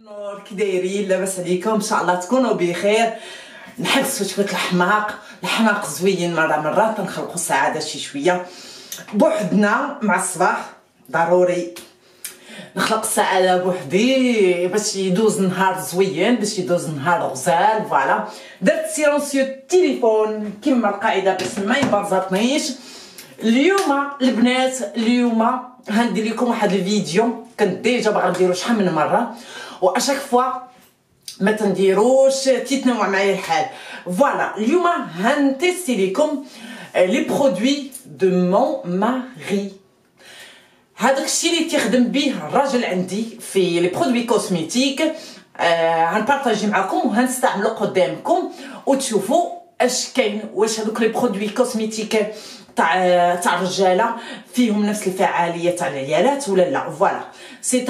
نور كي دايرين؟ لاباس عليكم؟ ان شاء الله تكونوا بخير. نحبسوا شويه الحماق زوين مرات تنخلقوا السعاده شي شويه بوحدنا مع الصباح. ضروري نخلق السعاده بوحدي باش يدوز النهار زوين، باش يدوز النهار غزال. فوالا درت سيلونسيو التليفون كما القاعده باش ما يبرزطنيش. اليوم البنات غندير لكم واحد الفيديو كنت ديجا باغا نديرو شحال من مره، واشاك فوا ما تنديروش تيتنوع معايا الحال. فوالا اليوم هنتيستي لكم لي برودوي دو مون ماري. هذاك الشيء اللي تيخدم به الراجل عندي في لي برودوي كوسميتيك، غنبارطاجي معكم وغنستعملو قدامكم وتشوفوا اش كاين، واش هذوك لي برودوي كوسميتيك تاع الرجاله فيهم نفس الفعاليه تاع العيالات ولا لا. فوالا سي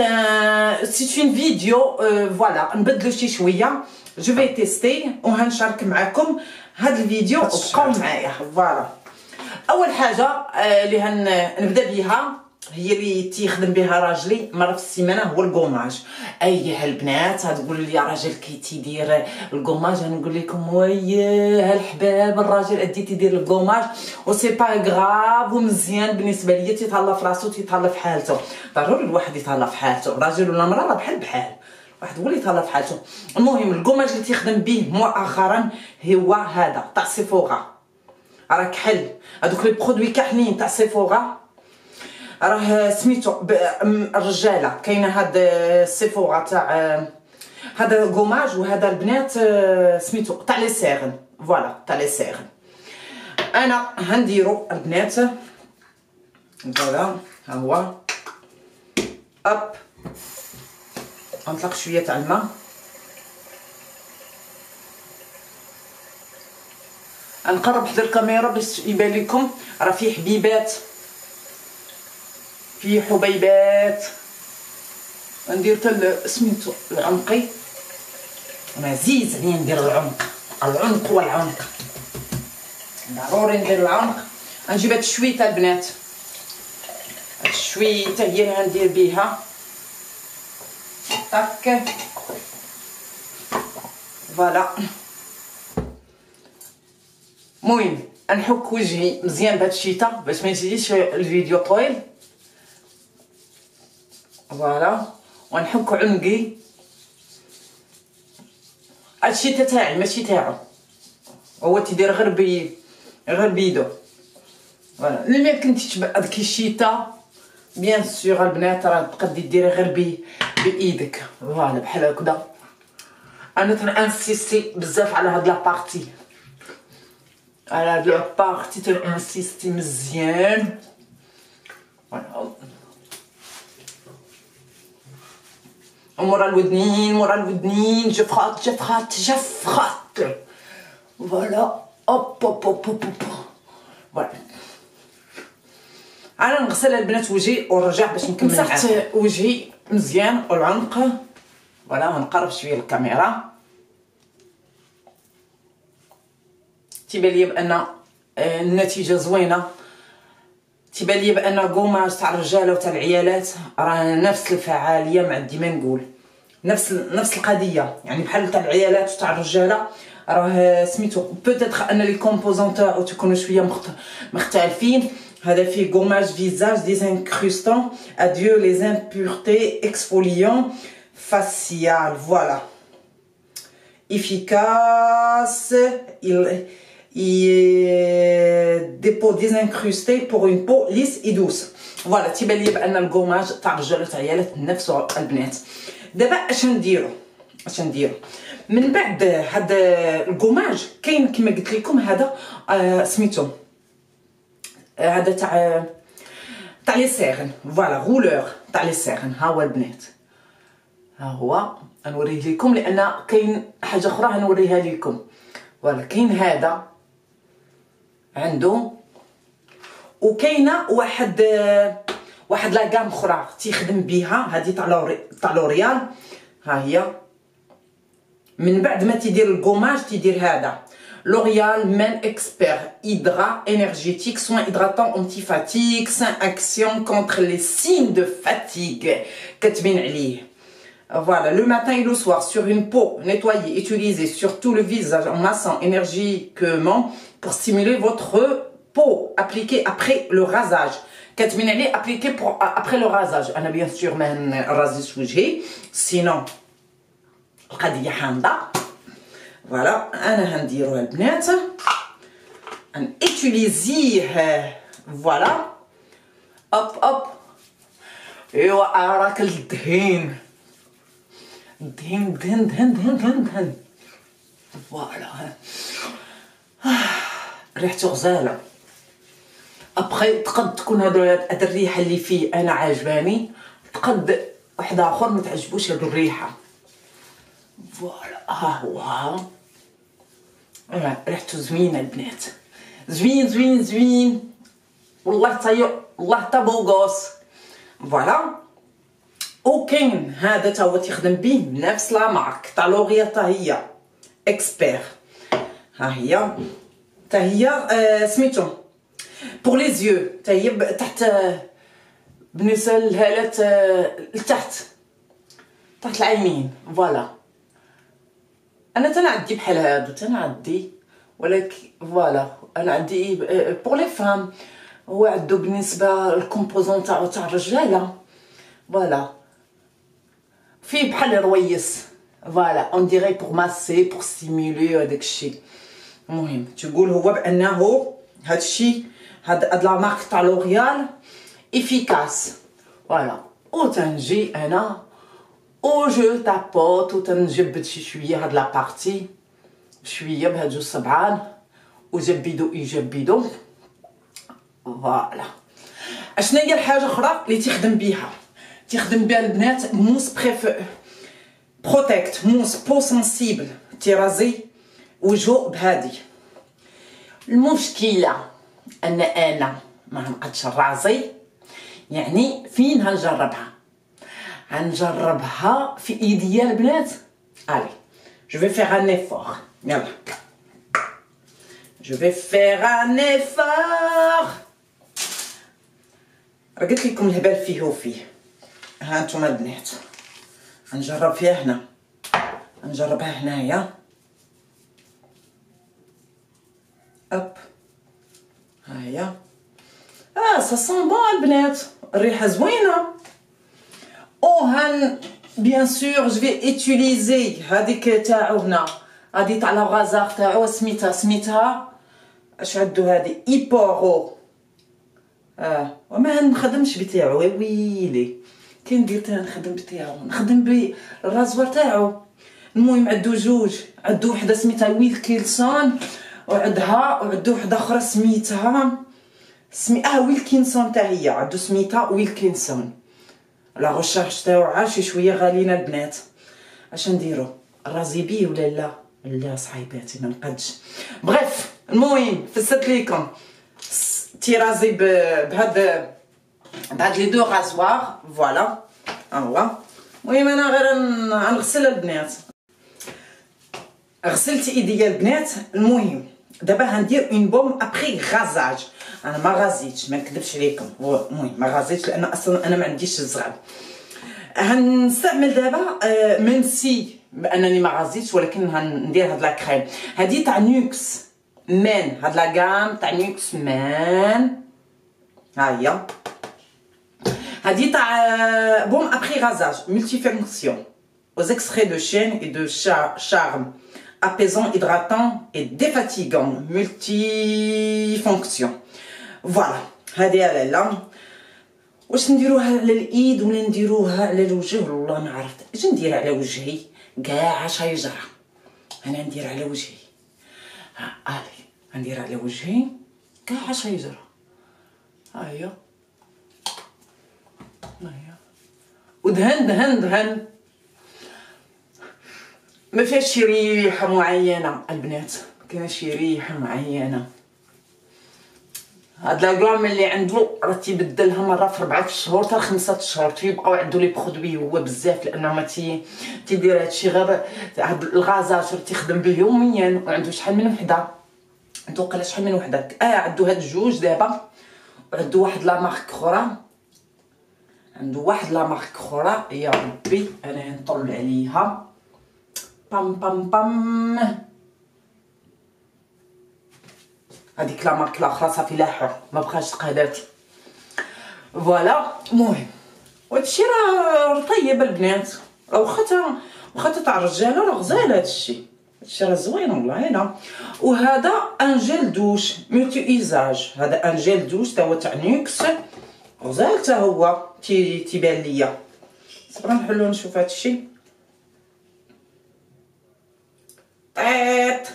اون فيديو فوالا نبدلو شي شويه. جو في تيستي وغنشارك معكم هذا الفيديو، بقاو معايا. فوالا اول حاجه اللي نبدا بها هي اللي تيخدم بها راجلي مره في السيمانه، هو الكوماج. ايها البنات تقول لي يا راجل كي تيدير الكوماج، غنقول لكم وياه الحباب الراجل ادي تيدير الكوماج وسي با غراف ومزيان بالنسبه ليا. تيتهلا في راسو تيتهلا في حالته. ضروري الواحد يتهلا في حالته، راجل ولا مراه راه بحال واحد هو اللي يتهلا في حالته. المهم الكوماج اللي تيخدم به مؤخرا هو هذا تاع سيفورا. راه كحل هذوك لي برودوي كاحلين تاع سيفورا، راه سميتو الرجاله كاينه هاد السيفورا تاع هذا الكوماج، وهذا البنات سميتو تاع لي سيغن. فوالا تاع لي سيغن. انا غنديرو البنات فوالا ها هو اب. غنطلق شويه تاع الماء، نقرب حدا الكاميرا باش يبان لكم راه فيه حبيبات فيه حبيبات. ندير حتى سميتو العنقي، انا عزيز عليا ندير العنق والعنق، ضروري ندير العنق. غنجيب هاد الشويته البنات، هاد الشويته هي اللي غندير بيها طاك. فوالا المهم نحك وجهي مزيان بهاد الشيته باش ما يجيش الفيديو طويل. فوالا ونحك عنقي. هادشي تاعي ماشي تاعو، هو تيدير غير بيدو. فوالا اللي ما كنتيش بهاديك الشيته بيان سور البنات راه تقدري ديري غير بايدك. فوالا بحال هكذا. انا تنانسيستي بزاف على هاد لابارتي، على هاد لابارتي تنانسيستي مزيان. فوالا مورا الودنين جفخات. فوالا اوب. فوالا انا نغسل البنات وجهي ونرجع باش نكمل. مسحت وجهي مزيان والعنق. فوالا ونقرب شويه الكاميرا. تيبان لي بان النتيجه زوينه، تيبان لي بان كوماج تاع الرجاله وتاع العيالات راه نفس الفعاليه. مع ديما نقول نفس القضيه، يعني بحال تاع العيالات وتاع الرجاله راه سميتو بوتيتر ان لي كومبوزون تاعو تكونوا شويه مختلفين. هذا فيه كوماج فيزاج ديزانكروستون اديو لي امبورتي اكسفوليون فاسيال. فوالا efficace, des peaux désincrustées pour une peau lisse et douce. فوالا تيبان لي بان الكوماج تاع الرجال وتاع العيالات نفسو البنات. دابا اش نديرو من بعد هاد الكوماج؟ كاين كما قلت لكم هذا سميتو هذا تاع لي سيغن. فوالا غولور تاع لي سيغن. ها هو البنات، ها هو غنوريه لكم لان كاين حاجه اخرى غنوريها لكم. فوالا كاين هذا عنده، وكاينه واحد لا غام اخرى تيخدم بها، هذه تاع لوريال. ها هي من بعد ما تيدير الكوماج تيدير هذا L'Oréal Men Expert Hydra énergétique, soin hydratant anti-fatigue, 5 actions contre les signes de fatigue. كتبين عليه Voilà, le matin et le soir, sur une peau nettoyée, utilisée sur tout le visage en massant énergiquement pour stimuler votre peau. Appliqué après le rasage. كتبين عليه appliqué pour après le rasage. أنا bien sûr ما نرازيش وجهي. Sinon القضية حامضة. Voilà, أنا هنديروها البنات. نutiliزيه. Voilà. Hop hop. ايوا راك الدهين. دهن دهن دهن دهن دهن دهن. فوالا ريحته غزاله. ابخي تقد تكون هاد الريحه اللي فيه انا عاجباني، تقد واحد اخر ما تعجبوش هاد الريحه. فوالا ها هو ريحته زوينه البنات، زوين زوين زوين والله والله بوغوس. فوالا وكاين هذا تا هو تيخدم به نفس لا مارك تاع لوريال تا هي اكسبير. ها هي تا هي سميتو بور لي زيو تا هي تحت بالنسبه للهالات لتحت تحت العينين. فوالا انا تنعدي بحال هادو تنعدي، ولكن فوالا انا عندي بور لي فام. هو عندو بالنسبه للكومبوزون تاع الرجاله. فوالا فيه بحال الرويس. فوالا اون ديري بور ماسي بور ستيمولي هذاك الشيء. المهم تقول هو بانه هذا الشيء هاد لا مارك تاع لوريال افيكاس. فوالا وتنجي انا و جو تابوت وتنجبد شويه هاد لا بارتي شويه بهاد جوج صبعان وجبدو يجبدو. فوالا اشنا هي الحاجه اخرى اللي تخدم بها البنات؟ موس بروتيكت موس بو سنسيبل تيرازي وجهو بهادي. المشكله ان انا ما نقدش الرازي، يعني فين هنجربها في ايديا البنات. الي جو في فيغ ان ايفور. يلا جو في فيغ ان ايفور. قلت لكم الهبال فيه وفيه. ها انتم البنات نجرب فيها هنا، نجربها هنايا. اب هاهي سا سون بون البنات، الريحه زوينه. او هان بيان سور جو في اوتيليزي هذيك تاعو هنا، هادي تاع لا غازار تاعو سميتها اش عندو هادي ايبورو. وما نخدمش بتاعو ويلي كي ندير نخدم بتاعو، نخدم بالرازوار تاعو. المهم عندو جوج، عندو وحده سميتها ويل كيلسون وعندو وحده اخرى سميتها ويل كينسون تا هي عندو سميتها ويل كينسون. لا ريشيرش تاعو عاشي شويه غاليين البنات. اش نديرو رازي بيه ولا لا صاحباتي ما نقدش. بغيف المهم فسرت ليكم تيرازي بهاد لي دو رازوار. فوالا ها هو. المهم انا غير نغسل البنات، غسلت ايديا البنات. المهم دابا غندير اون بوم ابري غازاج. انا ما غازيتش ما نكذبش عليكم، المهم ما غازيتش لان اصلا انا ما عنديش الزغب. هنستعمل دابا منسي بانني ما غازيتش، ولكن غندير هاد لا كريم هادي تاع نيوكس مان، هاد لا غام تاع نيوكس مان. ها هي هادي تاع بوم ابري غازاج multifonction aux extraits de chêne et de charme, apaisant, hydratant et défatigant, multifonction. Voilà هادي على لا. واش نديروها للايد ولا نديروها على الوجه؟ والله ما عرفت اش ندير على وجهي كاع شجره. انا ندير على وجهي. الي ندير على وجهي كاع شجره. ها هي ودهن ما فيهاش شي ريحه معينه البنات، كاين شي ريحه معينه. هاد لاكرام اللي عنده راه تيبدلها مره في 4 شهور حتى 5 شهور، تيبقاو عنده لي برودوي هو بزاف لانه ما تيدير هادشي غير هاد الغازاج تيخدم به يوميا. وعنده شحال من وحده، عنده قال شحال من وحده عنده هاد جوج دابا، وعنده واحد لا مارك اخرى عنده واحد لا مارك اخرى يا ربي انا نطل عليها بام بام بام. هذيك لا مارك الاخرى صافي لاحو ما بقاش تقاداتي. فوالا المهم وهادشي راه طيب البنات، راه واخا تاع الرجاله راه غزال هادشي راه زوين والله. هنا وهذا ان جيل دوش ملتي ايزاج، هذا ان جيل دوش تا هو تاع نيكس غزال تا هو تيبان ليا. صبرا نحلو نشوف هادشي طيط.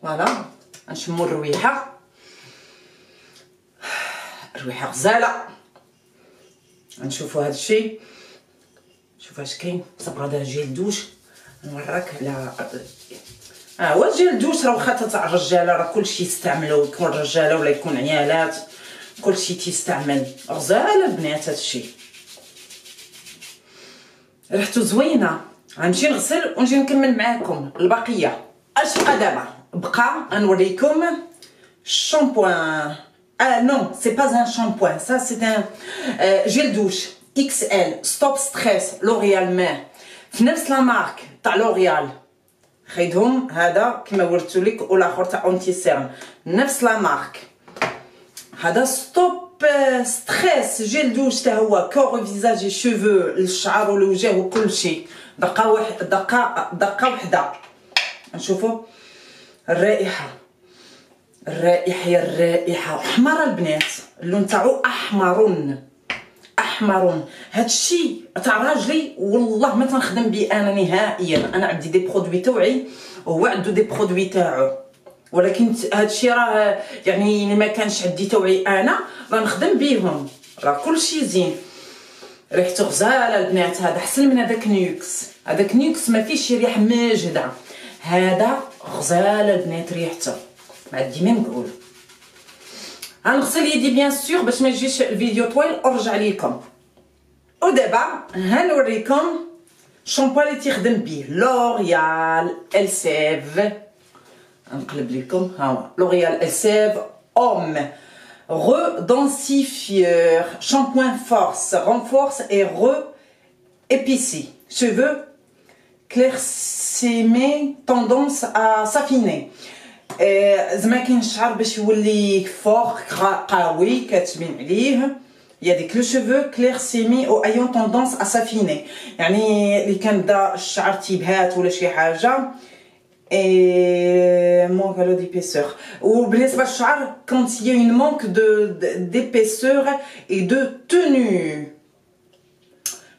فوالا نشمو الرويحه، الرويحه غزاله. نشوفوا هادشي شوف اش كاين. صبرا هذا جيل دوش نوريك على هو الجيل دوش راه واخا تاع الرجاله راه كلشي يستعملو، يكون رجاله ولا يكون عيالات كلشي تيستعمل. غزال البنات هادشي ريحتو زوينه. غنمشي نغسل ونجي نكمل معاكم البقيه. اش بقى دابا؟ بقى نوريكم الشامبوان. non, c'est pas un shampoing, ça c'est un gel douche XL Stop Stress L'Oréal Men في نفس لا مارك تاع لوريال. خيدهم هذا كما وريتو لك والاخر تاع اونتي سيرم نفس لا مارك. هذا ستوب ستريس جيل دوش تا هو كور فيزاج شوفو الشعر والوجه وكل شيء. دقه وحده نشوفوا الرائحه. الرائحه يا الرائحه حمراء البنات، اللون تاعو احمر. هادشي تاع راجلي والله ما تنخدم بيه انا نهائيا. انا عندي دي برودوي توعي وهو عنده دي برودوي تاعو، ولكن هادشي راه يعني ما كانش عندي توعي انا راه نخدم بيهم. راه كلشي زين. ريحته غزاله البنات. هذا احسن من هذاك نيوكس. هذاك نيوكس ما فيهش ريح ماجده، هذا غزاله البنات ريحته ما ديما نقول. غنغسل يدي بيان سور باش ما يجيش الفيديو طويل ونرجع ليكم. ودابا هنوريكم الشامبو اللي تيخدم بيه لوريال السيف. نقلب لكم ها هو لوريال السيف اوم redensiffieur shampoing force renforce et re-épicé cheveux clairsemés tendance à s'affiner. زعما كاين الشعر باش يولي فوق قوي كتبين عليه. يا ديك لو شوفو كليرسيمي او ايون طوندونس ا سافيني، يعني اللي كان بدا الشعر تيبهات ولا شي حاجه اي مونك لو ديبيسور. وبالنسبه للشعر كونت يا اون مونك ديبيسور اي دو تونو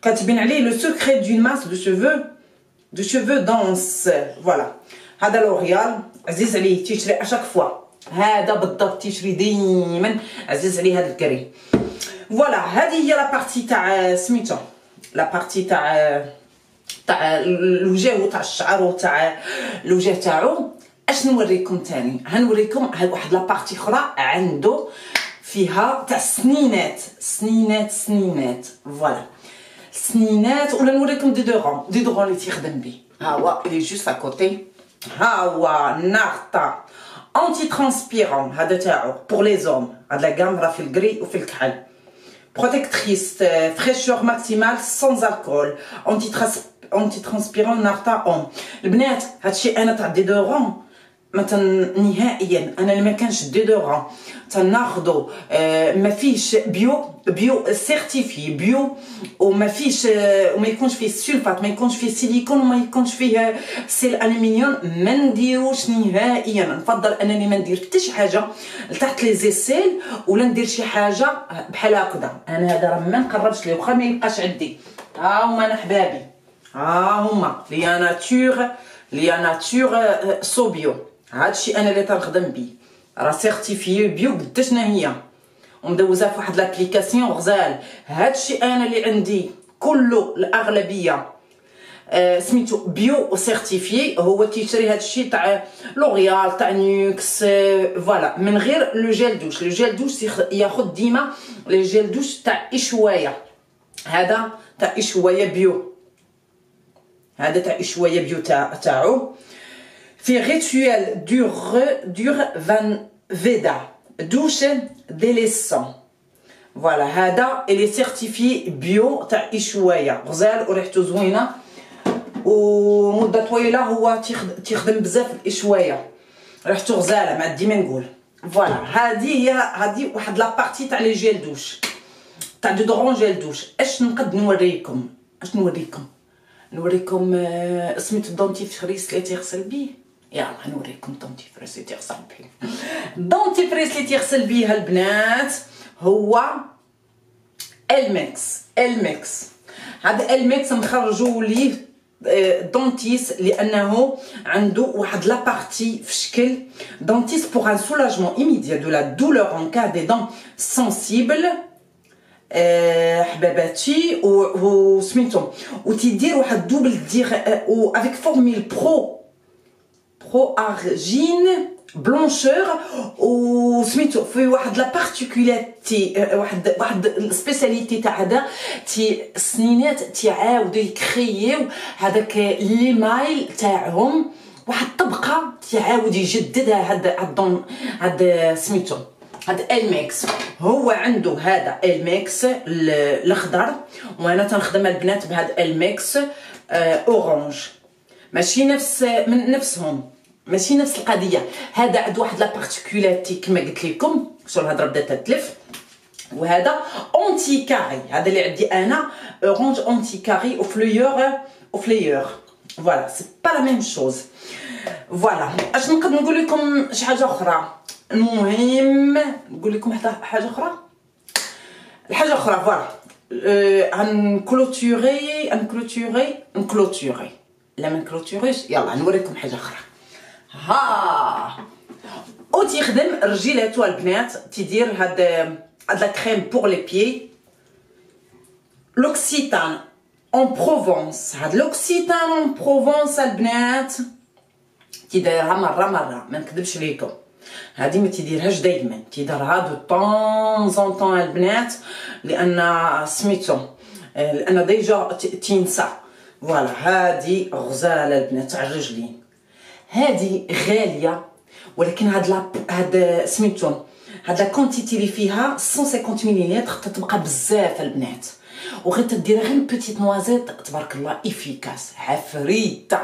كتبين عليه لو سكري دون ماس دو شوفو دونس. فوالا هذا لوريال عزيز عليه تيشري اشاك فوا. هذا بالضبط تيشري ديما عزيز عليه هذا الكري. فوالا هذه هي لا بارتي تاع سميتو لا بارتي تاع الوجه وتاع الشعر وتاع الوجه تاعو. اش نوريكم تاني؟ هنوريكم واحد لا بارتي اخرى عنده فيها تاع سنينات. فوالا سنينات. ولا نوريكم ديدورون اللي تيخدم بيه. ها هو اللي جوست ا كوتي. ها هو نارتا انتي ترانسبيرون هذا تاعو بور لي زوم. هاد لا غام راه في الكري وفي الكحل. بروتيكتريس فريشور ماكسيمال سانز الكول انتي ترانسبيرون نارتا اون. البنات هادشي انا تاع ديدورون مثلا نهائيا انا اللي ما كانش ديدورون تناخذو ما فيش بيو سيرتيفي بيو وما فيش وما يكونش فيه سلفات، ما يكونش فيه سيليكون وما يكونش فيه سيل الومنيوم. ما نديروش نهائيا. نفضل انني ما ندير حتى شي حاجه لتحت لي زيسيل ولا ندير شي حاجه بحال هكذا. انا هذا راه ما نقربش ليه واخا ما يبقاش عندي. ها هما انا حبابي، ها هما لي ناتور سو بيو. هادشي انا اللي تنخدم بيه راه سيرتيفيي بيو قداش هي ومدوزه في واحد لابليكاسيون غزال. هادشي انا اللي عندي كله الاغلبيه سميتو بيو سيرتيفيي. هو تيشري هادشي تاع لوريال تاع نيوكس فوالا من غير لو جيل دوش. لو جيل دوش ياخذ ديما لي جيل دوش تاع إشوايا. هذا تاع إشوايا بيو. هذا تاع إشوايا بيو تاعو في ريتويال دور فان فيدا دوش ديليسون. فوالا هذا اللي سيرتيفي بيو تاع إشوايا، غزال وريحته زوينه ومده طويله. هو تيخدم بزاف الإشوايا، ريحته غزاله ما ديما نقول. فوالا هذه واحد لابارتي تاع لي جيل دوش تاع دودورون جيل دوش. اش نقد نوريكم؟ نوريكم سميتو الدونتيفريس اللي تيغسل بيه. يلا نوريكم الدونتيفريس اللي تيغسل بيه. الدونتيفريس اللي تيغسل بيه البنات هو الميكس. هذا الميكس مخرجوا ليه دونتيس لانه عنده واحد لابارتي في شكل دونتيس بوغ ان سولاجمون ايميديا دو لا دولور ان كا دي دون سونسيبل حباباتي و سميتو وتيدير واحد دوبل دير و افيك فورميل برو ارجين بلونشور و سميتو في واحد لا بارتيكولاريتي واحد السبيسياليتي تاع هذا السنينات تيعاودوا يكرييو هذاك لي مايل تاعهم واحد الطبقه تيعاود يجددها هذا سميتو هذا الميكس. هو عنده هذا الميكس الاخضر وانا تنخدم البنات بهذا الميكس اورانج، ماشي نفسهم، ماشي نفس القضيه. هذا عنده واحد لا بارتيكولاريتي كما قلت لكم، شوف الهضره بدات تتلف. وهذا اونتي كاري، هذا اللي عندي انا اورانج اونتي كاري او فليور. فوالا سي با لا ميم شوز. فوالا اش نقدر نقول لكم شي حاجه اخرى. المهم نقول لكم حاجه اخرى. الحاجه اخرى فوالا نكلوتوري لا ما نكلوتوريش. يلا نوريكم حاجه اخرى. ها او تيخدم رجيلاتو البنات، تيدير هاد لا كريم بور لي بيي لوكسيتان اون بروفونس. هاد لوكسيتان اون بروفونس البنات تيديرها مره ما نكذبش ليكم، هادي ما تيديرهاش دائما، تيديرها دو طون زون طون البنات لان سميتو لان ديجا تينسى. فوالا هادي غزاله البنات تاع الرجلين، هادي غاليه ولكن هاد سميتو هاد لا كونتيتي اللي فيها 150 مليلتر تتبقى بزاف البنات، وغير تديرها غير بيتيت نوازيت تبارك الله افيكاس عفريته.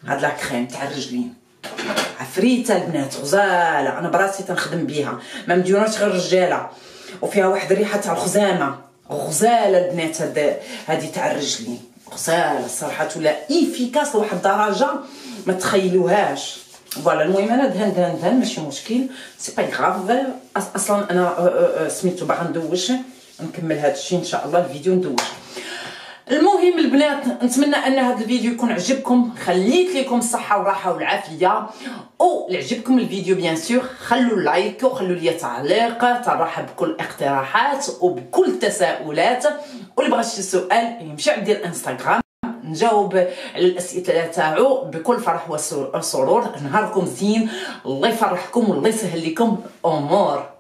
هاد لا كريم تاع الرجلين عفريته البنات غزاله، انا براسي تنخدم بيها ما مديوناش غير الرجاله، وفيها واحد الريحه تاع الخزامه غزاله البنات. هادي تاع الرجلين غزاله الصراحه ولا افيكاس لواحد الدرجه ما تخيلوهاش. فوالا المهم انا دهن ماشي مشكل سي با غراف. اصلا انا سميتو باغا ندوش نكمل هذا الشيء ان شاء الله الفيديو ندوش. المهم البنات نتمنى ان هذا الفيديو يكون عجبكم، خليت لكم الصحه والراحه والعافيه. او عجبكم الفيديو بيان سور خلوا لايك وخلوا لي تعليق، ترحب بكل اقتراحات وبكل تساؤلات. واللي بغى شي سؤال يمشي عندي الانستغرام نجاوب على الاسئله تاعو بكل فرح وسرور. نهاركم زين، الله يفرحكم والله يسهل لكم امور.